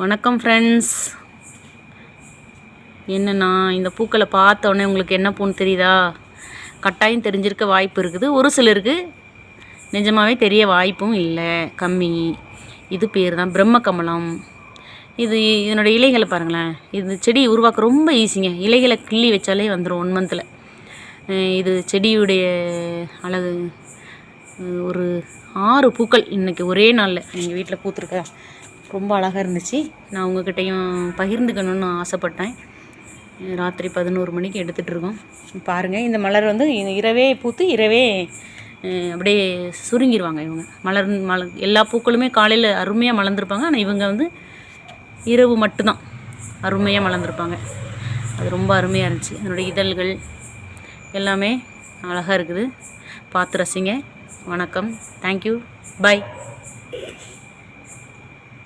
வணக்கம் ஃப்ரெண்ட்ஸ். என்னென்னா இந்த பூக்களை பார்த்த உடனே உங்களுக்கு என்ன பூன்னு தெரியுதா? கட்டாயம் தெரிஞ்சிருக்க வாய்ப்பு இருக்குது, ஒரு சிலருக்கு நிஜமாகவே தெரிய வாய்ப்பும் இல்லை, கம்மி. இது பேர் தான் பிரம்ம கமலம். இதனுடைய இலைகளை பாருங்களேன். இது செடி உருவாக்க ரொம்ப ஈஸிங்க. இலைகளை கிள்ளி வச்சாலே வந்துடும் 1 மந்தில். இது செடியுடைய அழகு. ஒரு 6 பூக்கள் இன்றைக்கி ஒரே நாளில் எங்கள் வீட்டில் பூத்துருக்கா. ரொம்ப அழகாக இருந்துச்சு. நான் உங்கள்கிட்டையும் பகிர்ந்துக்கணுன்னு ஆசைப்பட்டேன். ராத்திரி 11 மணிக்கு எடுத்துகிட்ருக்கோம். பாருங்கள், இந்த மலர் வந்து இரவே பூத்து இரவே அப்படியே சுருங்கிடுவாங்க இவங்க. மலர் எல்லா பூக்களுமே காலையில் அருமையாக மலர்ந்துருப்பாங்க. ஆனால் இவங்க வந்து இரவு மட்டும்தான் அருமையாக மலர்ந்துருப்பாங்க. அது ரொம்ப அருமையாக இருந்துச்சு. அதனுடைய இதழ்கள் எல்லாமே அழகாக இருக்குது. பார்த்து ரசிங்க. வணக்கம். தேங்க்யூ. பாய்.